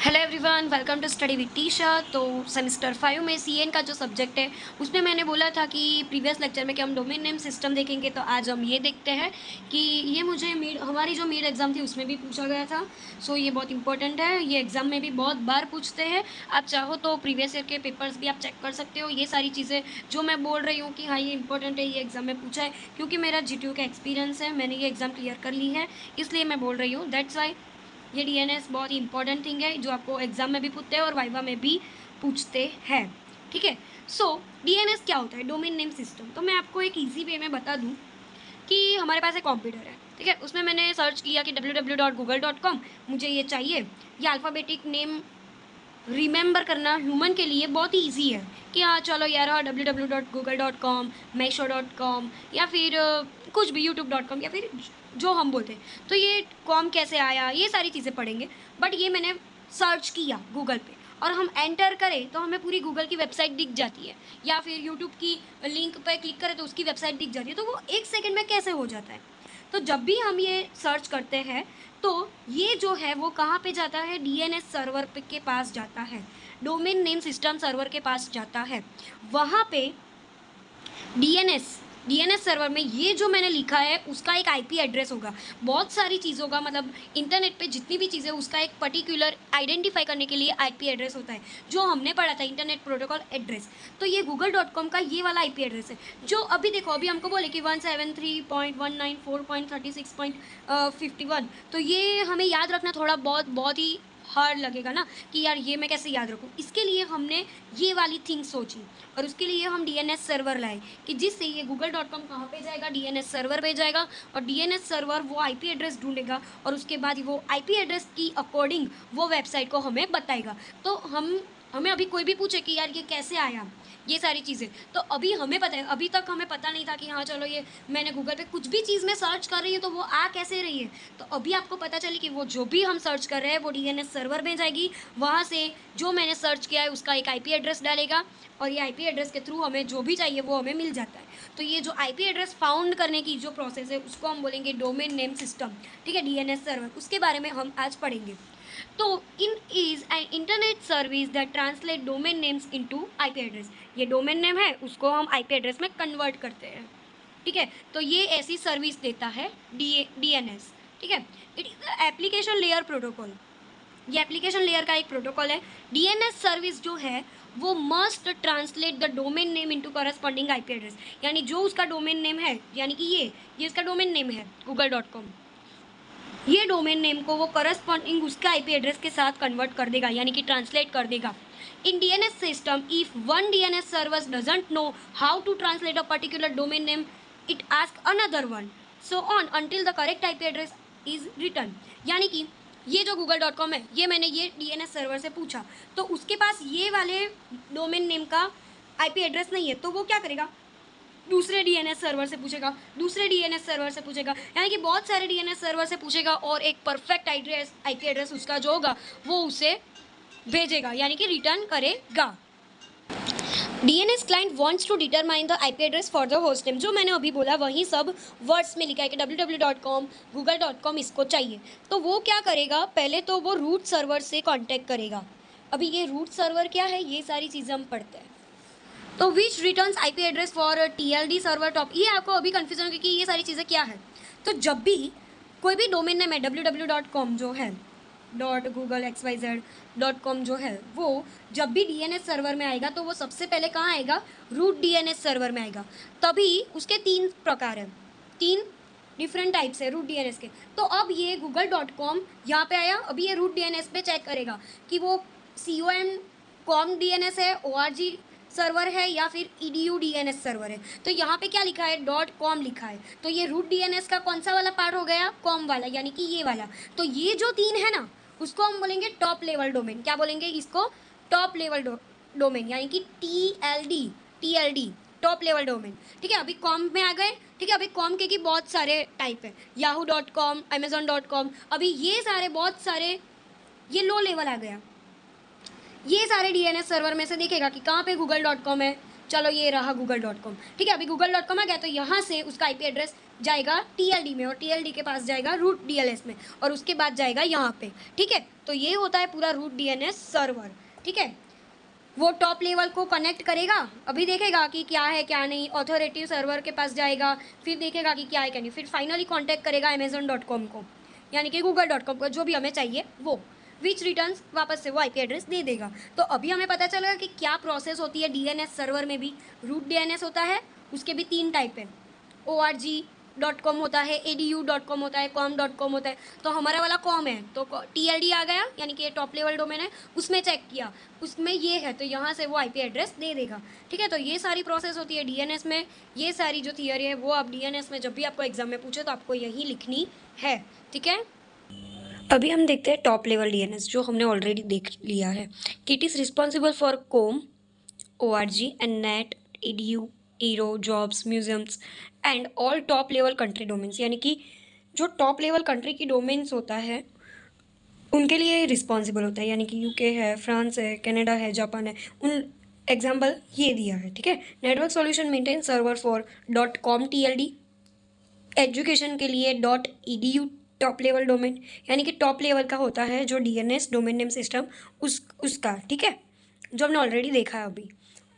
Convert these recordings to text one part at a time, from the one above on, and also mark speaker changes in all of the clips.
Speaker 1: Hello everyone, welcome to study with Tisha. तो semester 5 में CN का जो सब्जेक्ट है उसमें मैंने बोला था कि प्रीवियस लेक्चर में कि हम डोमेन नेम सिस्टम देखेंगे। तो आज हम ये देखते हैं कि ये मुझे हमारी जो मीड एग्ज़ाम थी उसमें भी पूछा गया था। सो ये बहुत इंपॉर्टेंट है, ये एग्ज़ाम में भी बहुत बार पूछते हैं। आप चाहो तो प्रीवियस ईयर के पेपर्स भी आप चेक कर सकते हो। ये सारी चीज़ें जो मैं बोल रही हूँ कि हाँ ये इंपॉर्टेंट है, ये एग्ज़ाम में पूछा है, क्योंकि मेरा जीटीयू का एक्सपीरियंस है, मैंने ये एग्ज़ाम क्लियर कर ली है, इसलिए मैं बोल रही हूँ। दैट्स वाई ये डीएनएस बहुत ही इंपॉर्टेंट थिंग है जो आपको एग्जाम में भी पूछते हैं और वाइवा में भी पूछते हैं। ठीक है। सो डीएनएस क्या होता है? Domain name system. तो मैं आपको एक इजी वे में बता दूं कि हमारे पास एक कंप्यूटर है, ठीक है, उसमें मैंने सर्च किया कि www.google.com मुझे ये चाहिए। ये अल्फ़ाबेटिक नेम रिमेंबर करना ह्यूमन के लिए बहुत ही ईजी है कि हाँ चलो यार, हाँ www.google.com, meesho.com या फिर कुछ भी youtube.com या फिर जो हम बोलते हैं। तो ये कॉम कैसे आया, ये सारी चीज़ें पढ़ेंगे। बट ये मैंने सर्च किया गूगल पे और हम एंटर करें तो हमें पूरी गूगल की वेबसाइट दिख जाती है, या फिर यूट्यूब की लिंक पर क्लिक करें तो उसकी वेबसाइट दिख जाती है। तो वो एक सेकेंड में कैसे हो जाता है? तो जब भी हम ये सर्च करते हैं तो ये जो है वो कहाँ पे जाता है? डीएनएस सर्वर के पास जाता है, डोमेन नेम सिस्टम सर्वर के पास जाता है। वहाँ पे डीएनएस सर्वर में ये जो मैंने लिखा है उसका एक आईपी एड्रेस होगा। बहुत सारी चीज़ों का मतलब इंटरनेट पे जितनी भी चीज़ें उसका एक पर्टिकुलर आइडेंटिफाई करने के लिए आईपी एड्रेस होता है, जो हमने पढ़ा था इंटरनेट प्रोटोकॉल एड्रेस। तो ये google.com का ये वाला आईपी एड्रेस है, जो अभी देखो अभी हमको बोले कि 173.194.36.51। तो ये हमें याद रखना थोड़ा बहुत ही हार्ड लगेगा ना कि यार ये मैं कैसे याद रखूँ। इसके लिए हमने ये वाली थिंग सोची और उसके लिए हम डीएनएस सर्वर लाए कि जिससे ये google.com कहाँ पे जाएगा? डीएनएस सर्वर पे जाएगा और डीएनएस सर्वर वो आईपी एड्रेस ढूंढेगा और उसके बाद वो आईपी एड्रेस की अकॉर्डिंग वो वेबसाइट को हमें बताएगा। तो हमें अभी कोई भी पूछे कि यार ये कैसे आया, ये सारी चीज़ें, तो अभी हमें पता है। अभी तक हमें पता नहीं था कि हाँ चलो ये मैंने गूगल पे कुछ भी चीज़ में सर्च कर रही है तो वो आ कैसे रही है। तो अभी आपको पता चली कि वो जो भी हम सर्च कर रहे हैं वो डीएनएस सर्वर में जाएगी। वहाँ से जो मैंने सर्च किया है उसका एक आईपी एड्रेस डालेगा और ये आईपी एड्रेस के थ्रू हमें जो भी चाहिए वो हमें मिल जाता है। तो ये जो आईपी एड्रेस फाउंड करने की जो प्रोसेस है उसको हम बोलेंगे डोमेन नेम सिस्टम। ठीक है, डीएनएस सर्वर, उसके बारे में हम आज पढ़ेंगे। तो in is an internet service that translate domain names into IP address. ये डोमेन नेम है उसको हम आईपी एड्रेस में कन्वर्ट करते हैं। ठीक है, तो ये ऐसी सर्विस देता है डीएनएस। ठीक है, it is application layer protocol. ये एप्लीकेशन लेयर का एक प्रोटोकॉल है। डीएनएस सर्विस जो है वो must translate the domain name into corresponding IP address. यानी जो उसका डोमेन नेम है, यानी कि ये इसका डोमेन नेम है google.com, ये डोमेन नेम को वो करस्पॉन्डिंग उसका आईपी एड्रेस के साथ कन्वर्ट कर देगा, यानी कि ट्रांसलेट कर देगा। In DNS system, if one DNS server doesn't know how to translate a particular domain name, it ask another one, so on until the correct IP address is return. यानी कि ये जो google.com है, ये मैंने ये डीएनएस सर्वर से पूछा तो उसके पास ये वाले डोमेन नेम का आईपी एड्रेस नहीं है, तो वो क्या करेगा? दूसरे डीएनएस सर्वर से पूछेगा, दूसरे डीएनएस सर्वर से पूछेगा, यानी कि बहुत सारे डीएनएस सर्वर से पूछेगा और एक परफेक्ट आईपी एड्रेस उसका जो होगा वो उसे भेजेगा, यानी कि रिटर्न करेगा। DNS client wants to determine the IP address for the host name. जो मैंने अभी बोला वही सब वर्ड्स में लिखा है कि www.com, google.com इसको चाहिए। तो वो क्या करेगा? पहले तो वो रूट सर्वर से कॉन्टेक्ट करेगा। अभी ये रूट सर्वर क्या है, ये सारी चीज़ें हम पढ़ते हैं। तो which returns IP address for TLD server top, ये आपको अभी कन्फ्यूजन होगी कि ये सारी चीज़ें क्या है। तो जब भी कोई भी डोमेन नेम है www.com जो है .google.xyz.com जो है वो जब भी डीएनएस सर्वर में आएगा तो वो सबसे पहले कहाँ आएगा? रूट डीएनएस सर्वर में आएगा। तभी उसके 3 प्रकार हैं, 3 डिफरेंट टाइप्स है रूट डीएनएस के। तो अब ये google.com यहाँ पे आया, अभी ये रूट डीएनएस पे चेक करेगा कि वो com डीएनएस है, org सर्वर है या फिर edu डीएनएस सर्वर है। तो यहाँ पे क्या लिखा है? .com लिखा है। तो ये रूट डीएनएस का कौन सा वाला पार्ट हो गया? कॉम वाला, यानी कि ये वाला। तो ये जो 3 है ना उसको हम बोलेंगे टॉप लेवल डोमेन। क्या बोलेंगे इसको? टॉप लेवल डोमेन, यानी कि टीएलडी टॉप लेवल डोमेन। ठीक है, अभी कॉम में आ गए। ठीक है, अभी कॉम के की बहुत सारे टाइप है, yahoo.com, amazon.com। अभी ये सारे बहुत सारे ये लो लेवल आ गया। ये सारे डीएनएस सर्वर में से देखेगा कि कहाँ पे google.com है। चलो ये रहा google.com। ठीक है, अभी google.com आ गया तो यहाँ से उसका आईपी एड्रेस जाएगा टीएलडी में और टीएलडी के पास जाएगा रूट डीएलएस में और उसके बाद जाएगा यहाँ पे, ठीक है। तो ये होता है पूरा रूट डीएनएस सर्वर, ठीक है। वो टॉप लेवल को कनेक्ट करेगा, अभी देखेगा कि क्या है क्या नहीं, ऑथोरिटी सर्वर के पास जाएगा, फिर देखेगा कि क्या है क्या नहीं, फिर फाइनली कांटेक्ट करेगा Amazon.com को, यानी कि Google.com को, जो भी हमें चाहिए वो, विच रिटर्न्स वापस से वो आईपी एड्रेस दे देगा। तो अभी हमें पता चलेगा कि क्या प्रोसेस होती है डीएनएस सर्वर में भी। रूट डीएनएस होता है, उसके भी 3 टाइप है, org.com होता है, edu.com होता है, com.com होता है। तो हमारा वाला कॉम है, तो TLD आ गया, यानी कि ये टॉप लेवल डोमेन है, उसमें चेक किया, उसमें ये है, तो यहाँ से वो आईपी एड्रेस दे देगा, ठीक है। तो ये सारी प्रोसेस होती है डीएनएस में। ये सारी जो थियरी है वो आप डीएनएस में जब भी आपको एग्जाम में पूछे तो आपको यही लिखनी है, ठीक है। अभी हम देखते हैं टॉप लेवल डीएनएस, जो हमने ऑलरेडी देख लिया है कि it is responsible for com, org and net, edu, ero, jobs, museums and all top level country domains, यानी कि जो टॉप लेवल कंट्री की डोमेन्स होता है उनके लिए रिस्पॉन्सिबल होता है, यानी कि यूके है, फ्रांस है, कनाडा है, जापान है, उन एग्जाम्पल ये दिया है, ठीक है। Network solution maintain server for .com TLD, education के लिए .edu टॉप लेवल डोमेन, यानी कि टॉप लेवल का होता है जो डीएनएस डोमेन नेम सिस्टम उसका, ठीक है, जो हमने ऑलरेडी देखा है अभी।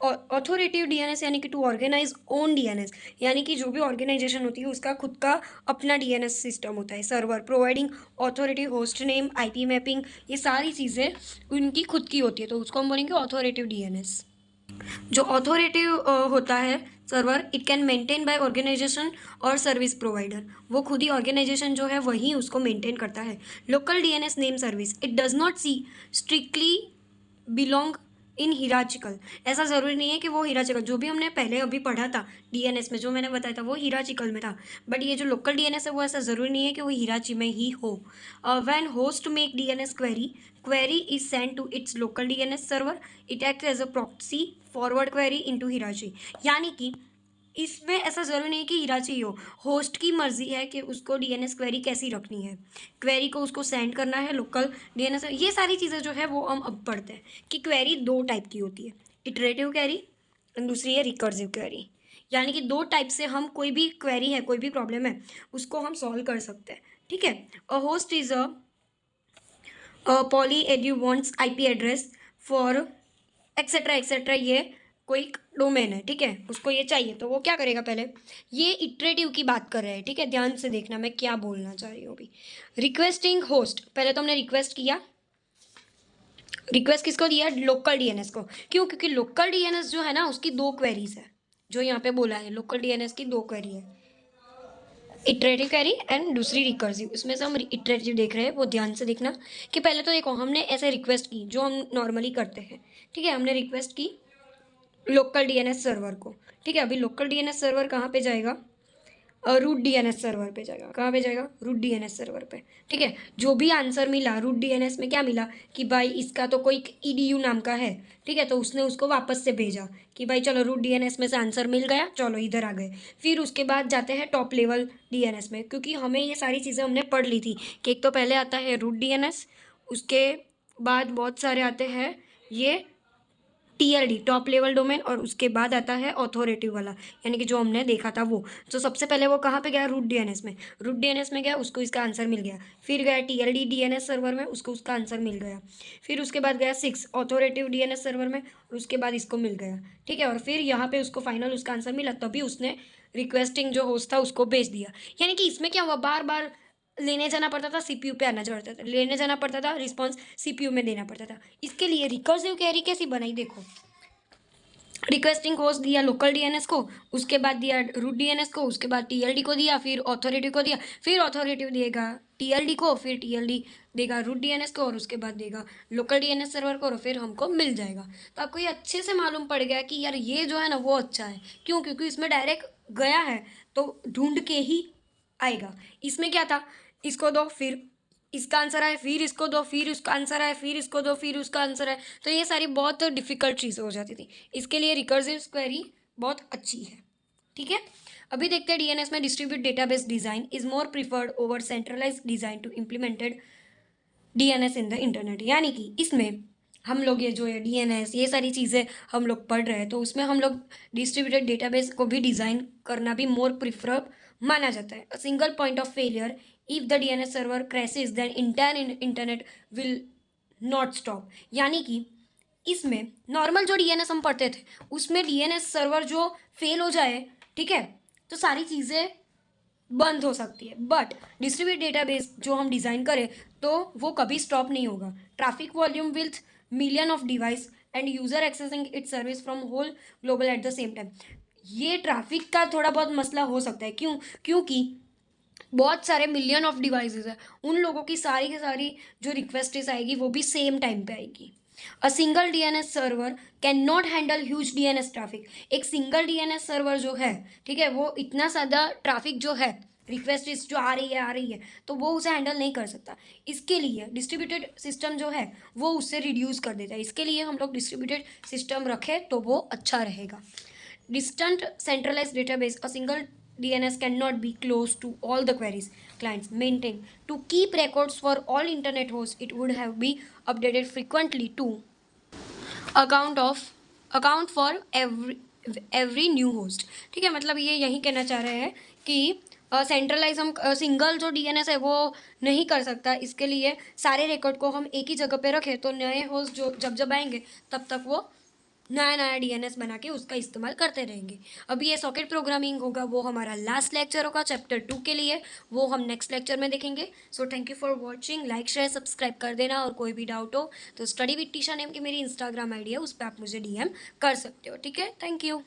Speaker 1: और ऑथोरेटिव डीएनएस यानी कि टू ऑर्गेनाइज ओन डीएनएस, यानी कि जो भी ऑर्गेनाइजेशन होती है उसका खुद का अपना डीएनएस सिस्टम होता है, server providing authoritative host name, IP mapping, ये सारी चीज़ें उनकी खुद की होती है, तो उसको हम बोलेंगे ऑथोरेटिव डीएनएस। जो ऑथोरेटिव होता है server, it can maintain by organisation और सर्विस प्रोवाइडर, वो खुद ही ऑर्गेनाइजेशन जो है वही उसको मेंटेन करता है। Local DNS name service, it does not see strictly belong in hierarchical, ऐसा ज़रूरी नहीं है कि वो हिराचिकल, जो भी हमने पहले अभी पढ़ा था डीएनएस में, जो मैंने बताया था वो हिराचिकल में था, बट ये जो लोकल डीएनएस है वो ऐसा ज़रूरी नहीं है कि वो हिराची में ही हो। When host make DNS query is send to its local DNS server, it act as a proxy forward query into hierarchy, यानी कि इसमें ऐसा ज़रूरी नहीं कि हिराची ही हो, होस्ट की मर्जी है कि उसको डीएनएस क्वेरी कैसी रखनी है, क्वेरी को उसको सेंड करना है लोकल डीएनएस। ये सारी चीज़ें जो है वो हम अब पढ़ते हैं कि क्वेरी 2 टाइप की होती है, इटरेटिव क्वेरी और दूसरी है रिकर्सिव क्वेरी, यानी कि 2 टाइप से हम कोई भी क्वेरी है, कोई भी प्रॉब्लम है, उसको हम सॉल्व कर सकते हैं, ठीक है। A host is a poly edu wants IP address for etcetera etcetera, ये कोई डोमेन है, ठीक है, उसको ये चाहिए, तो वो क्या करेगा, पहले ये इटरेटिव की बात कर रहे हैं, ठीक है, ध्यान से देखना मैं क्या बोलना चाह रही हूँ अभी। रिक्वेस्टिंग होस्ट, पहले तो हमने रिक्वेस्ट किया, रिक्वेस्ट किसको दिया, लोकल डीएनएस को, क्यों, क्योंकि लोकल डीएनएस जो है ना उसकी 2 क्वेरीज है, जो यहाँ पे बोला है लोकल डीएनएस की 2 क्वेरी है, इटरेटिव क्वेरी एंड दूसरी रिकर्सिव। इसमें से हम इटरेटिव देख रहे हैं, वो ध्यान से देखना कि पहले तो देखो हमने ऐसे रिक्वेस्ट की जो हम नॉर्मली करते हैं, ठीक है, हमने रिक्वेस्ट की लोकल डीएनएस सर्वर को, ठीक है। अभी लोकल डीएनएस सर्वर कहाँ पे जाएगा, रूट डीएनएस सर्वर पे जाएगा, कहाँ पे जाएगा, रूट डीएनएस सर्वर पे, ठीक है। जो भी आंसर मिला रूट डीएनएस में, क्या मिला कि भाई इसका तो कोई ईडीयू नाम का है, ठीक है, तो उसने उसको वापस से भेजा कि भाई चलो रूट डीएनएस में से आंसर मिल गया, चलो इधर आ गए। फिर उसके बाद जाते हैं टॉप लेवल डीएनएस में, क्योंकि हमें ये सारी चीज़ें हमने पढ़ ली थी कि एक तो पहले आता है रूट डीएनएस, उसके बाद बहुत सारे आते हैं ये टीएलडी टॉप लेवल डोमेन, और उसके बाद आता है ऑथोरेटिव वाला, यानी कि जो हमने देखा था वो। तो सबसे पहले वो कहाँ पे गया, रूट डीएनएस में, रूट डीएनएस में गया, उसको इसका आंसर मिल गया। फिर गया टीएलडी डीएनएस सर्वर में, उसको उसका आंसर मिल गया। फिर उसके बाद गया 6 ऑथोरेटिव डीएनएस सर्वर में, उसके बाद इसको मिल गया, ठीक है। और फिर यहाँ पे उसको फाइनल उसका आंसर मिला, तभी उसने रिक्वेस्टिंग जो होस्ट था उसको भेज दिया। यानी कि इसमें क्या हुआ, बार बार लेने जाना पड़ता था, सीपीयू पे आना पड़ता था, लेने जाना पड़ता था, रिस्पॉन्स सीपीयू में देना पड़ता था। इसके लिए रिकर्सिव क्वेरी कैसी बनाई, देखो, रिक्वेस्टिंग होस्ट दिया लोकल डीएनएस को, उसके बाद दिया रूट डीएनएस को, उसके बाद टीएलडी को दिया, फिर ऑथोरिटी को दिया, फिर ऑथोरिटी देगा टीएलडी को, फिर टीएलडी देगा रूट डीएनएस को, और उसके बाद देगा लोकल डीएनएस सर्वर को, और फिर हमको मिल जाएगा। तो आपको ये अच्छे से मालूम पड़ गया कि यार ये जो है ना वो अच्छा है, क्यों, क्योंकि इसमें डायरेक्ट गया है तो ढूंढ के ही आएगा। इसमें क्या था, इसको दो फिर इसका आंसर आए, फिर इसको दो, फिर उसका आंसर आए, फिर इसको दो, फिर उसका आंसर आए, तो ये सारी बहुत डिफिकल्ट चीज़ें हो जाती थी। इसके लिए रिकर्सिव क्वेरी बहुत अच्छी है, ठीक है। अभी देखते हैं डीएनएस में distribute database design is more preferred over centralise design to implemented DNS in the internet, यानी कि इसमें हम लोग ये जो है डीएनएस ये सारी चीज़ें हम लोग पढ़ रहे हैं, तो उसमें हम लोग डिस्ट्रीब्यूटेड डेटाबेस को भी डिज़ाइन करना भी मोर माना जाता है। A single point of failure, if the DNS server crashes then entire internet will not stop. यानी कि इसमें नॉर्मल जो डीएनएस हम पढ़ते थे उसमें डीएनएस सर्वर जो फेल हो जाए, ठीक है, तो सारी चीज़ें बंद हो सकती है। बट डिस्ट्रीब्यूट डेटाबेस जो हम डिज़ाइन करें तो वो कभी स्टॉप नहीं होगा। Traffic volume with million of device and user accessing its service from whole global at the same time. ये ट्रैफिक का थोड़ा बहुत मसला हो सकता है। क्योंकि बहुत सारे मिलियन ऑफ डिवाइसेस है, उन लोगों की सारी जो रिक्वेस्टेस आएगी वो भी सेम टाइम पे आएगी। A single DNS server can not handle huge DNS traffic. एक सिंगल डीएनएस सर्वर जो है, ठीक है, वो इतना ज़्यादा ट्रैफिक जो है, रिक्वेस्टेस जो आ रही है, तो वो उसे हैंडल नहीं कर सकता। इसके लिए डिस्ट्रीब्यूटेड सिस्टम जो है वो उससे रिड्यूस कर देता है। इसके लिए हम लोग डिस्ट्रीब्यूटेड सिस्टम रखें तो वो अच्छा रहेगा। Distant centralized database, a single DNS cannot be close to all the queries clients maintain. To keep records for all internet hosts, it would have be updated frequently to account for every new host। ठीक है, मतलब ये यही कहना चाह रहे हैं कि सेंट्रलाइज हम सिंगल जो डीएनएस है वो नहीं कर सकता। इसके लिए सारे रिकॉर्ड को हम एक ही जगह पे रखें तो नए होस्ट जो जब आएंगे तब तक वो नया डीएनएस बना के उसका इस्तेमाल करते रहेंगे। अभी ये सॉकेट प्रोग्रामिंग होगा, वो हमारा लास्ट लेक्चर होगा चैप्टर 2 के लिए, वो हम नेक्स्ट लेक्चर में देखेंगे। So thank you for watching. Like share subscribe कर देना, और कोई भी डाउट हो तो स्टडी विद टीशा नेम की मेरी इंस्टाग्राम आईडी है, उस पर आप मुझे डीएम कर सकते हो। ठीक है, थैंक यू।